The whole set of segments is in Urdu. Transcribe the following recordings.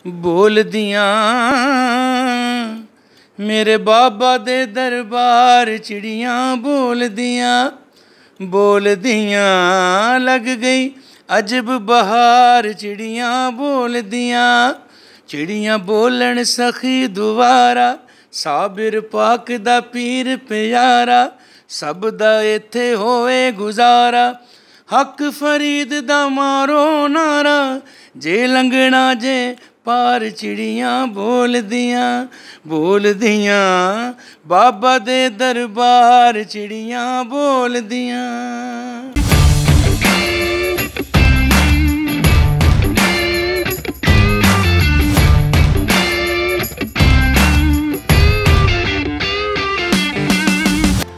ਬੋਲਦੀਆਂ ਮੇਰੇ ਬਾਬਾ ਦੇ ਦਰਬਾਰ ਚਿੜੀਆਂ ਬੋਲਦੀਆਂ ਬੋਲਦੀਆਂ ਲੱਗ ਗਈ ਅਜਬ ਬਹਾਰ ਚਿੜੀਆਂ ਬੋਲਦੀਆਂ ਚਿੜੀਆਂ ਬੋਲਣ ਸਖੀ ਦੁਆਰਾ ਸਾਬਿਰ ਪਾਕ ਦਾ ਪੀਰ ਪਿਆਰਾ ਸਭ ਦਾ ਇੱਥੇ ਹੋਵੇ ਗੁਜ਼ਾਰਾ ਹੱਕ ਫਰੀਦ ਦਾ ਮਾਰੋ ਨਾਰਾ ਜੇ ਲੰਘਣਾ ਜੇ ਪਾਰ ਚਿੜੀਆਂ ਬੋਲਦੀਆਂ ਬੋਲਦੀਆਂ ਬਾਬਾ ਦੇ ਦਰਬਾਰ ਚਿੜੀਆਂ ਬੋਲਦੀਆਂ।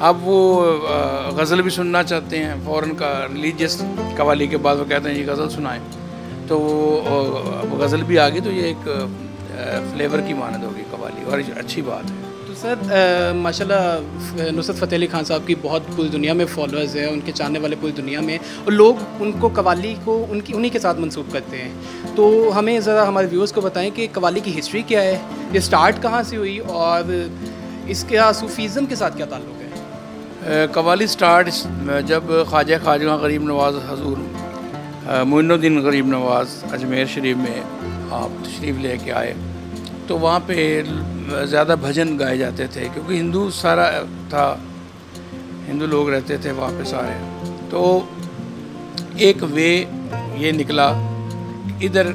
اب وہ غزل بھی سننا چاہتے ہیں فوراً کا ریلیجیس قوالی کے بعد وہ کہتے ہیں یہ غزل سنائیں، تو اب غزل بھی آ گئی تو یہ ایک فلیور کی مانند ہوگی قوالی، اور اچھی بات ہے۔ تو سر ماشاء اللہ نصرت فتح علی خان صاحب کی بہت پوری دنیا میں فالوورز ہیں، ان کے چاہنے والے پوری دنیا میں، اور لوگ ان کو قوالی کو انہی کے ساتھ منسوب کرتے ہیں۔ تو ہمیں ذرا ہمارے ویورز کو بتائیں کہ قوالی کی ہسٹری کیا ہے، یہ سٹارٹ کہاں سے ہوئی، اور اس کا صوفیزم کے ساتھ کیا تعلق ہے؟ قوالی سٹارٹ جب خواجہ غریب نواز حضور معین الدین غریب نواز اجمیر شریف میں آپ تشریف لے کے آئے، تو وہاں پہ زیادہ بھجن گائے جاتے تھے، کیونکہ ہندو سارا تھا، ہندو لوگ رہتے تھے وہاں پہ سارے، تو ایک وے یہ نکلا کہ ادھر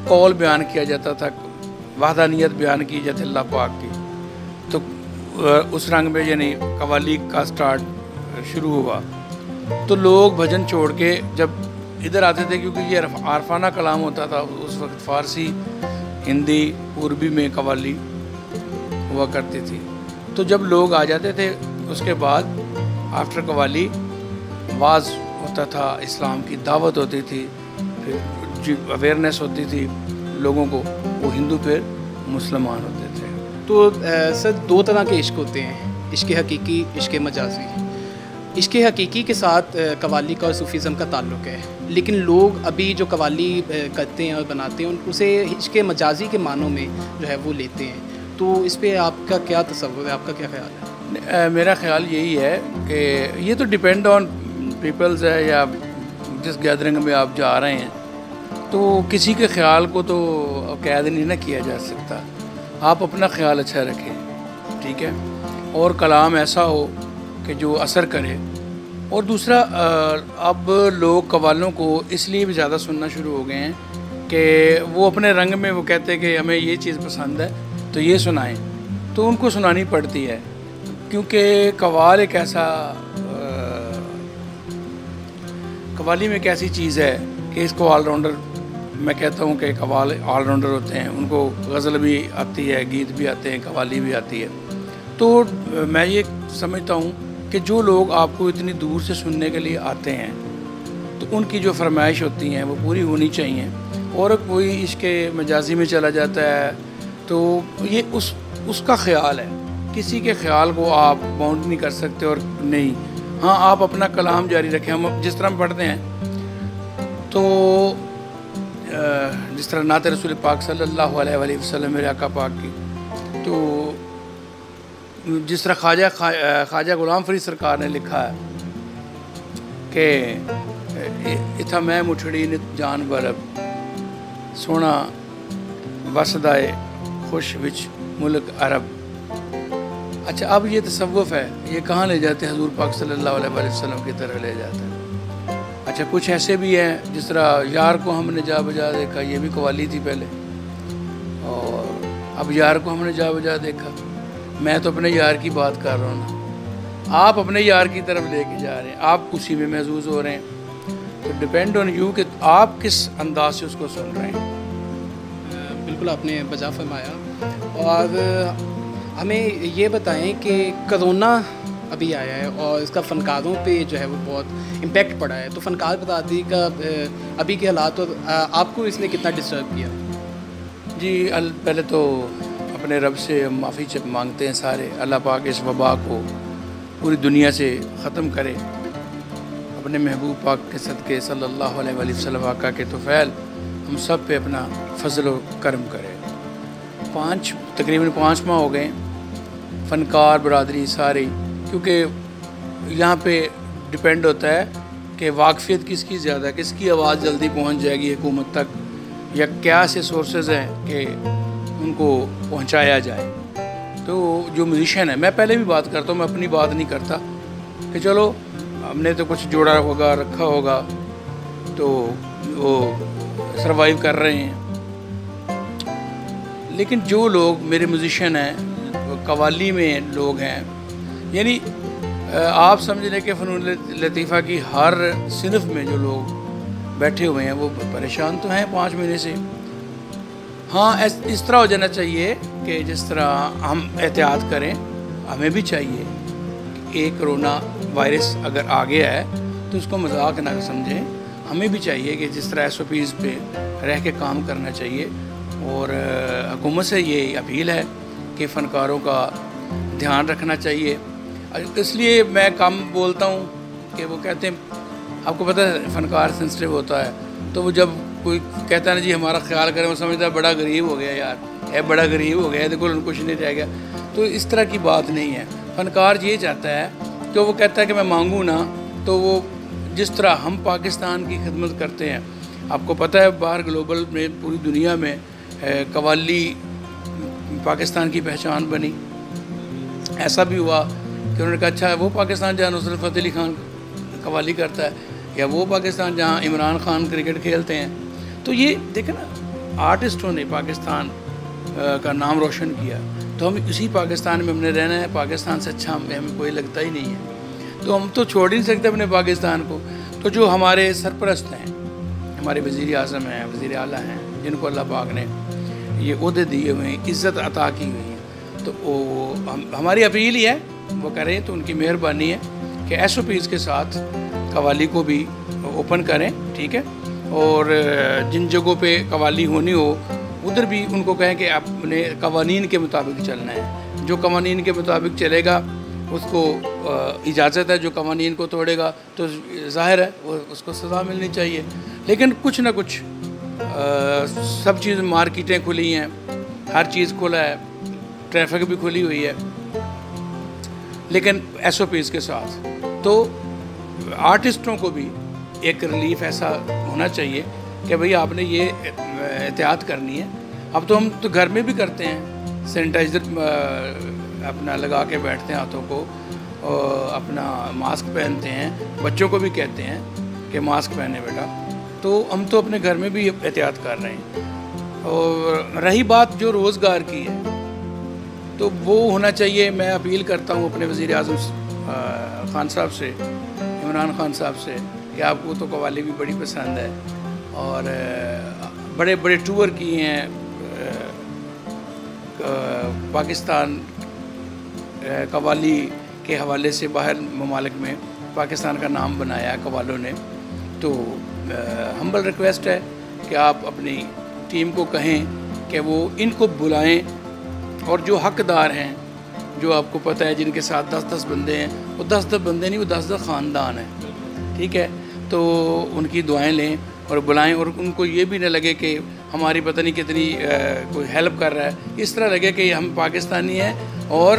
قول بیان کیا جاتا تھا، وحدانیت بیان کی جاتی اللہ پاک کی، تو اس رنگ میں یعنی قوالی کا سٹارٹ شروع ہوا۔ تو لوگ بھجن چھوڑ کے جب ادھر آتے تھے، کیونکہ یہ عارفانہ کلام ہوتا تھا اس وقت، فارسی ہندی عربی میں قوالی ہوا کرتی تھی، تو جب لوگ آ جاتے تھے اس کے بعد آفٹر قوالی واز ہوتا تھا، اسلام کی دعوت ہوتی تھی، پھر اویئرنیس ہوتی تھی لوگوں کو، وہ ہندو پھر مسلمان ہوتے تھے۔ تو سر دو طرح کے عشق ہوتے ہیں، عشق حقیقی، عشق مجازی۔ عشق حقیقی کے ساتھ قوالی کا اور صوفیزم کا تعلق ہے، لیکن لوگ ابھی جو قوالی کرتے ہیں اور بناتے ہیں اسے عشق مجازی کے معنوں میں جو ہے وہ لیتے ہیں، تو اس پہ آپ کا کیا تصور ہے، آپ کا کیا خیال ہے؟ میرا خیال یہی ہے کہ یہ تو ڈیپینڈ آن پیپلز ہے، یا جس گیدرنگ میں آپ جا رہے ہیں، تو کسی کے خیال کو تو قید نہیں نہ کیا جا سکتا، آپ اپنا خیال اچھا رکھیں، ٹھیک ہے، اور کلام ایسا ہو کہ جو اثر کرے۔ اور دوسرا اب لوگ قوالوں کو اس لیے بھی زیادہ سننا شروع ہو گئے ہیں کہ وہ اپنے رنگ میں وہ کہتے ہیں کہ ہمیں یہ چیز پسند ہے تو یہ سنائیں، تو ان کو سنانی پڑتی ہے، کیونکہ قوال ایک ایسا قوالی میں ایک ایسی چیز ہے کہ اس کو آل راؤنڈر، میں کہتا ہوں کہ قوال آل راؤنڈر ہوتے ہیں، ان کو غزل بھی آتی ہے، گیت بھی آتے ہیں، قوالی بھی آتی ہے، تو میں یہ سمجھتا ہوں کہ جو لوگ آپ کو اتنی دور سے سننے کے لیے آتے ہیں تو ان کی جو فرمائش ہوتی ہیں وہ پوری ہونی چاہیے، اور کوئی عشق مجازی میں چلا جاتا ہے تو یہ اس کا خیال ہے، کسی کے خیال کو آپ باؤنڈ نہیں کر سکتے، اور نہیں، ہاں آپ اپنا کلام جاری رکھیں۔ ہم جس طرح پڑھتے ہیں تو جس طرح نعت رسول پاک صلی اللہ علیہ وآلہ وسلم میرے آقا پاک کی، تو جس طرح خواجہ غلام فرید سرکار نے لکھا ہے کہ اتھا میں مٹھڑی نت جان برب سونا وسدائے خوش وچ ملک عرب۔ اچھا، اب یہ تصوف ہے، یہ کہاں لے جاتے ہیں؟ حضور پاک صلی اللہ علیہ وآلہ وسلم کی طرح لے جاتے ہیں۔ اچھا، کچھ ایسے بھی ہیں جس طرح یار کو ہم نے جا بجا دیکھا، یہ بھی قوالی تھی پہلے، اور اب یار کو ہم نے جا بجا دیکھا، میں تو اپنے یار کی بات کر رہا ہوں نا، آپ اپنے یار کی طرف لے کے جا رہے ہیں، آپ اسی میں محظوظ ہو رہے ہیں، تو ڈیپینڈ آن یو کہ آپ کس انداز سے اس کو سن رہے ہیں۔ بالکل آپ نے بجا فرمایا، اور ہمیں یہ بتائیں کہ کرونا ابھی آیا ہے اور اس کا فنکاروں پہ جو ہے وہ بہت امپیکٹ پڑا ہے، تو فنکار برادری کا ابھی کے حالات، اور آپ کو اس نے کتنا ڈسٹرب کیا؟ جی، پہلے تو اپنے رب سے معافی مانگتے ہیں سارے، اللہ پاک اس وبا کو پوری دنیا سے ختم کرے، اپنے محبوب پاک کے صدقے صلی اللہ علیہ وآلہ وسلم آقا کے طفیل ہم سب پہ اپنا فضل و کرم کرے۔ تقریباً 5 ماہ ہو گئے، فنکار برادری ساری، کیونکہ یہاں پہ ڈیپینڈ ہوتا ہے کہ واقفیت کس کی زیادہ ہے، کس کی آواز جلدی پہنچ جائے گی حکومت تک، یا کیا ایسے سورسز ہیں کہ ان کو پہنچایا جائے۔ تو جو میوزیشین ہے، میں پہلے بھی بات کرتا ہوں، میں اپنی بات نہیں کرتا کہ چلو ہم نے تو کچھ جوڑا ہوگا، رکھا ہوگا، تو وہ سروائیو کر رہے ہیں، لیکن جو لوگ میرے میوزیشین ہیں، قوالی میں لوگ ہیں، یعنی آپ سمجھ لیں کہ فنون لطیفہ کی ہر صنف میں جو لوگ بیٹھے ہوئے ہیں وہ پریشان تو ہیں 5 مہینے سے۔ ہاں، اس طرح ہو جانا چاہیے کہ جس طرح ہم احتیاط کریں، ہمیں بھی چاہیے ایک کرونا وائرس اگر آ گیا ہے تو اس کو مذاق نہ سمجھیں. ہمیں بھی چاہیے کہ جس طرح SOPs پہ رہ کے کام کرنا چاہیے, اور حکومت سے یہ اپیل ہے کہ فنکاروں کا دھیان رکھنا چاہیے. اس لیے میں کم بولتا ہوں کہ وہ کہتے ہیں, آپ کو پتہ ہے فنکار سینسٹیو ہوتا ہے, تو وہ جب کوئی کہتا ہے نا جی ہمارا خیال کریں, وہ سمجھتا ہے بڑا غریب ہو گیا یار, ہے بڑا غریب ہو گیا, دیکھو کچھ نہیں رہ گیا. تو اس طرح کی بات نہیں ہے. فنکار یہ چاہتا ہے کہ وہ کہتا ہے کہ میں مانگوں نا, تو وہ جس طرح ہم پاکستان کی خدمت کرتے ہیں, آپ کو پتہ ہے باہر گلوبل میں پوری دنیا میں قوالی پاکستان کی پہچان بنی. ایسا بھی ہوا کہ انہوں نے کہا اچھا وہ پاکستان جہاں نصرت فتح علی خان قوالی کرتا ہے, یا وہ پاکستان جہاں عمران خان کرکٹ کھیلتے ہیں. تو یہ دیکھیں نا, آرٹسٹوں نے پاکستان کا نام روشن کیا, تو ہم اسی پاکستان میں ہم نے رہنا ہے. پاکستان سے اچھا ہمیں کوئی لگتا ہی نہیں ہے, تو ہم تو چھوڑ ہی نہیں سکتے اپنے پاکستان کو. تو جو ہمارے سرپرست ہیں, ہمارے وزیر اعظم ہیں, وزیر اعلیٰ ہیں, جن کو اللہ پاک نے یہ عہدے دیے ہوئے ہیں, عزت عطا کی ہوئی ہے, تو وہ ہماری اپیل ہی ہے وہ کریں. تو ان کی مہربانی ہے کہ SOPs کے ساتھ قوالی کو بھی اوپن کریں, ٹھیک ہے. اور جن جگہوں پہ قوالی ہونی ہو ادھر بھی ان کو کہیں کہ آپ نے قوانین کے مطابق چلنا ہے. جو قوانین کے مطابق چلے گا اس کو اجازت ہے, جو قوانین کو توڑے گا تو ظاہر ہے وہ اس کو سزا ملنی چاہیے. لیکن کچھ نہ کچھ سب چیز, مارکیٹیں کھلی ہیں, ہر چیز کھلا ہے, ٹریفک بھی کھلی ہوئی ہے, لیکن SOPs کے ساتھ. تو آرٹسٹوں کو بھی ایک ریلیف ایسا ہونا چاہیے کہ بھئی آپ نے یہ احتیاط کرنی ہے. اب تو ہم تو گھر میں بھی کرتے ہیں, سینیٹائزر اپنا لگا کے بیٹھتے ہیں ہاتھوں کو, اپنا ماسک پہنتے ہیں, بچوں کو بھی کہتے ہیں کہ ماسک پہنے بیٹا. تو ہم تو اپنے گھر میں بھی احتیاط کر رہے ہیں. اور رہی بات جو روزگار کی ہے, تو وہ ہونا چاہیے. میں اپیل کرتا ہوں اپنے وزیر اعظم خان صاحب سے, عمران خان صاحب سے, کہ آپ کو تو قوالی بھی بڑی پسند ہے, اور بڑے بڑے ٹور کیے ہیں پاکستان قوالی کے حوالے سے, باہر ممالک میں پاکستان کا نام بنایا ہے قوالوں نے. تو ہمبل ریکویسٹ ہے کہ آپ اپنی ٹیم کو کہیں کہ وہ ان کو بلائیں, اور جو حقدار ہیں, جو آپ کو پتہ ہے جن کے ساتھ 10-10 بندے ہیں, وہ 10-10 بندے نہیں, وہ 10-10 خاندان ہیں, ٹھیک ہے. تو ان کی دعائیں لیں اور بلائیں, اور ان کو یہ بھی نہ لگے کہ ہماری پتہ نہیں کتنی کوئی ہیلپ کر رہا ہے. اس طرح لگے کہ ہم پاکستانی ہیں اور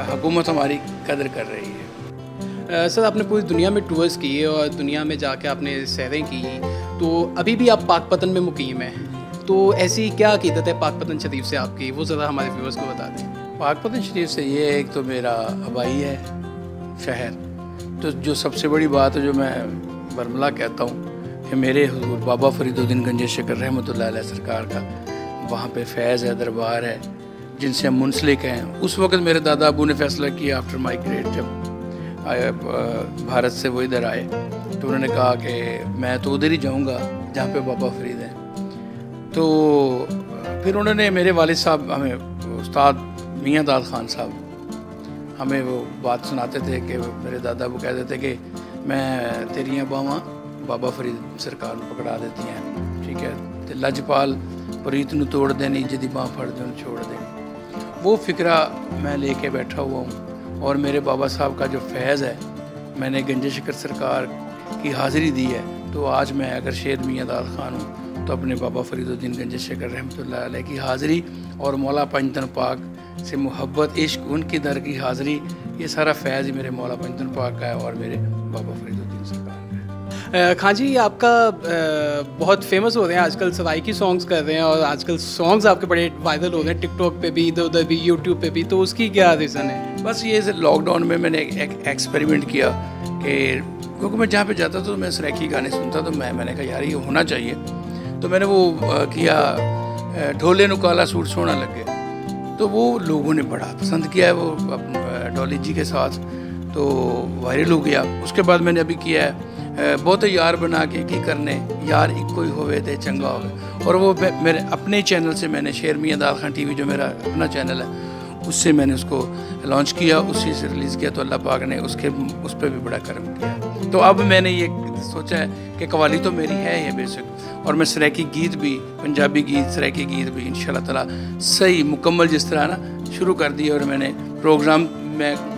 حکومت ہماری قدر کر رہی ہے. سر آپ نے پوری دنیا میں ٹورز کیے اور دنیا میں جا کے آپ نے سیریں کی, تو ابھی بھی آپ پاک پتن میں مقیم ہیں, تو ایسی کیا عقیدت ہے پاک پتن شریف سے آپ کی, وہ ذرا ہمارے ویورز کو بتا دیں. پاک پتن شریف سے یہ ایک تو میرا آبائی ہے شہر. تو جو سب سے بڑی بات ہے جو میں برملا کہتا ہوں کہ میرے حضور بابا فرید الدین گنج شکر رحمۃ اللہ علیہ سرکار کا وہاں پہ فیض ہے, دربار ہے, جن سے ہم منسلک ہیں. اس وقت میرے دادا ابو نے فیصلہ کیا آفٹر مائیگریٹ, جب آیا بھارت سے وہ ادھر آئے, تو انہوں نے کہا کہ میں تو ادھر ہی جاؤں گا جہاں پہ بابا فرید ہیں. تو پھر انہوں نے, میرے والد صاحب ہمیں, استاد میاں داد خان صاحب ہمیں وہ بات سناتے تھے کہ میرے دادا وہ کہتے تھے کہ میں تیریاں باواں بابا فرید سرکار کو پکڑا دیتی ہیں, ٹھیک ہے, تے لجپال پریت نو توڑ دینی, جدی باں پھڑ دیں چھوڑ دیں. وہ فکرہ میں لے کے بیٹھا ہوا ہوں. اور میرے بابا صاحب کا جو فیض ہے, میں نے گنج شکر سرکار کی حاضری دی ہے, تو آج میں اگر شیر میاں داد خان ہوں تو اپنے بابا فرید الدین گنج شکر رحمۃ اللہ علیہ کی حاضری اور مولا پنجتن پاک سے محبت, عشق, ان کی در کی حاضری, یہ سارا فیض ہی میرے مولا پنجتن پاک کا ہے اور میرے بابا فرید الدین سرکار کا ہے. خان جی, آپ کا بہت فیمس ہو رہے ہیں آج کل, سرائکی سانگز کر رہے ہیں, اور آج کل سانگز آپ کے بڑے وائرل ہو رہے ہیں ٹک ٹاک پہ بھی, ادھر ادھر بھی, یوٹیوب پہ بھی, تو اس کی کیا ریزن ہے؟ بس یہ لاک ڈاؤن میں میں نے ایک ایکسپیریمنٹ کیا کہ کیونکہ میں جہاں پہ جاتا تو میں سرائکی گانے سنتا, تو میں نے کہا یار یہ ہونا چاہیے. تو میں نے وہ کیا, ڈھولے نو کالا سوٹ سونا لگے, تو وہ لوگوں نے بڑا پسند کیا ہے وہ ڈولی جی کے ساتھ, تو وائرل ہو گیا. اس کے بعد میں نے ابھی کیا ہے بہت یار بنا کے کی کرنے, یار ایک کوئی ہوئے تے چنگا ہوئے, اور وہ میرے اپنے چینل سے میں نے شیر میاں داد خان ٹی وی جو میرا اپنا چینل ہے اس سے میں نے اس کو لانچ کیا, اسی سے ریلیز کیا, تو اللہ پاک نے اس پہ بھی بڑا کرم کیا. تو اب میں نے یہ سوچا ہے کہ قوالی تو میری ہے یہ بیسک, اور میں سریکی گیت بھی, پنجابی گیت, سریکی گیت بھی انشاءاللہ تعالی صحیح مکمل جس طرح نا شروع کر دیا. اور میں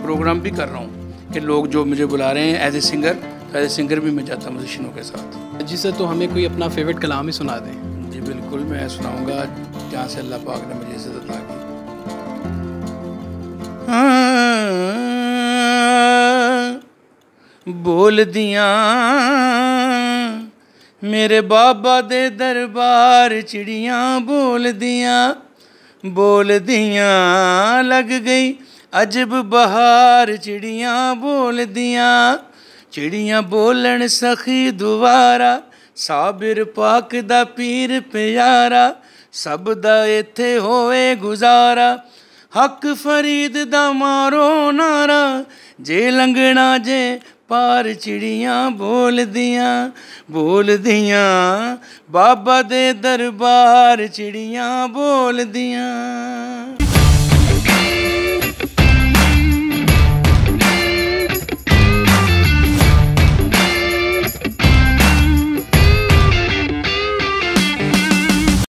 پروگرام بھی کر رہا ہوں کہ لوگ جو مجھے بلا رہے ہیں ایز اے سنگر بھی میں جاتا ہوں میوزیشینوں کے ساتھ. جی سر, تو ہمیں کوئی اپنا فیوریٹ کلام ہی سنا دیں. جی بالکل, میں سناؤں گا جہاں سے اللہ پاک نے مجھے عزت عطا کی. بول دیاں میرے بابا دے دربار چڑیاں, بول دیاں لگ گئی عجب بہار, چڑیاں بولن سخی دوبارہ, صابر پاک دا پیر پیارا, سب دا ایتھے ہوئے گزارا, حق فرید دا مارو نارا, جے لنگنا جے پار, چڑیاں بول دیاں بابا دے دربار, چڑیاں بول دیاں.